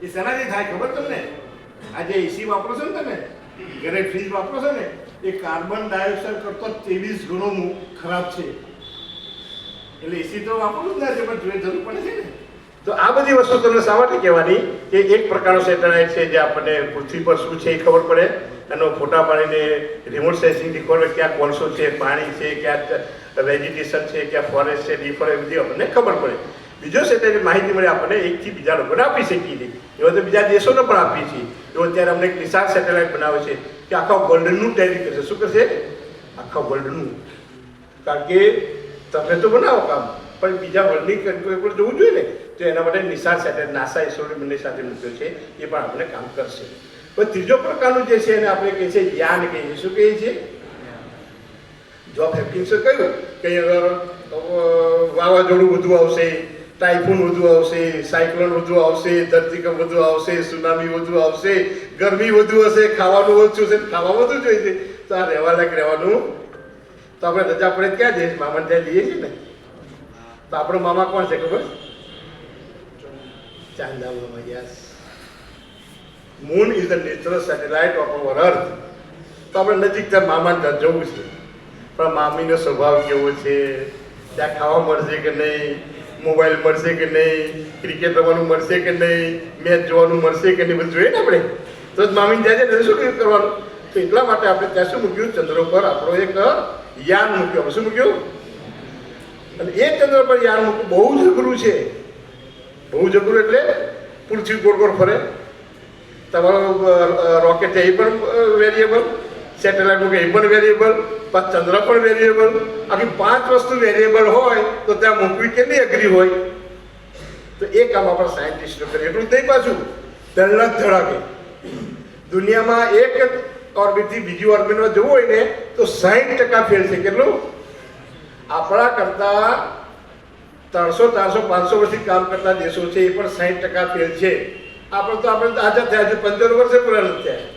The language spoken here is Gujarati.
એ શેનાથી થાય ખબર તમને? આ જે એસી વાપરો છો ને તમે, ઘરે ફ્રીજ વાપરો છો ને, એ કાર્બન ડાયોક્સાઇડ કરતાં 23 ગણો ખરાબ છે. એટલે એસી તો વાપરવું જ ના છે, પણ જોઈએ જરૂર પડે છે ને. તો આ બધી વસ્તુ તમને શા માટે કહેવાની કે એક પ્રકારનો સેટેલાઇટ છે જે આપણને પૃથ્વી પર શું છે એ ખબર પડે, એનો ફોટા પાડીને રિમોટ સેન્સિંગથી ખબર પડે ક્યાં કોલસો છે, પાણી છે, ક્યાં વેજીટેશન છે, ક્યાં ફોરેસ્ટ છે, ડીફોરેસ્ટ, બધી આપણને ખબર પડે. બીજો સેટેલાઇટ માહિતી મળે આપણને એકથી બીજા લોકોને આપી શકીએ છીએ. એવા તો બીજા દેશોને પણ આપીએ છીએ. એવો અત્યારે અમને એક નિશાળ સેટેલાઇટ બનાવે છે કે આખા વર્લ્ડનું ટેરી કરશે. શું કરશે? આખા વર્લ્ડનું. કારણ કે તમે તો બનાવો કામ, પણ બીજા વર્લ્ડની કન્ટ્રી પર જવું જોઈએ ને, તો એના માટે નિશાળ સેટેલાઇટ નાસા ઇસરો બંને સાથે મૂક્યો છે, એ પણ આપણે કામ કરશે. પણ ત્રીજો પ્રકારનું જે છે એને આપણે કહીએ છીએ યાન કહીએ. શું કહીએ છીએ? જોબ હેપકિન્સે કહ્યું કે વાવાઝોડું વધુ આવશે, ટાઇફૂન વધુ આવશે, સાયક્લોન વધુ આવશે, ધરતીકંપ વધુ આવશે, સુનામી વધુ આવશે, ગરમી વધુ હશે, ખાવાનું ઓછું હશે, ખાવા વધુ જોઈએ. તો આ રહેવા લાયક રહેવાનું. તો આપણે રજા પડે ક્યાં જઈએ? મામા ત્યાં જઈએ છીએ ને. તો આપણો મામા કોણ છે ખબર? ચાંદા મામા. Yes. Moon is the natural satellite of our earth. તો આપણે નજીક ત્યાં મામાને ત્યાં જવું છે, પણ મામીનો સ્વભાવ કેવો છે, ત્યાં ખાવા મળશે કે નહીં, મોબાઈલ મળશે કે નહીં, ક્રિકેટ રમવાનું મળશે કે નહીં, મેચ જોવાનું મળશે કે નહીં, બધું જોઈએ ને આપણે. તો જ મામીને જાય છે શું કરવાનું? તો એટલા માટે આપણે ત્યાં શું મૂક્યું? ચંદ્ર પર આપણો એક યાન મૂક્યો. શું મૂક્યું? અને એ ચંદ્ર પર યાન મૂકવું બહુ જ અઘરું છે. બહુ જ અઘરું એટલે પૃથ્વી ગોળ ગોળ ફરે. તમારો રોકેટ છે એ પણ વેરિયેબલ, સેટેલાઇટ મૂકે એ પણ વેરિયેબલ, ચંદ્ર પણ વેરિયેબલ. આખી 5 વસ્તુ વેરિયેબલ હોય તો ત્યાં મૂકવી કેટલી અઘરી હોય. તો એ કામ આપણા સાયન્ટિસ્ટો કરે. એટલું જ નહીં, પાછું ધડક ધડાકે દુનિયામાં એક ઓર્બિટથી બીજી ઓર્બિટમાં જવું હોય ને તો 60% ફેલ છે. કેટલું? આપણા કરતાં 300, 400, 500 વર્ષથી કામ કરતા દેશો છે એ પણ 60% ફેલ છે. આપણે તો આઝાદ થયા છે, 75 વર્ષે પૂરા નથી થયા.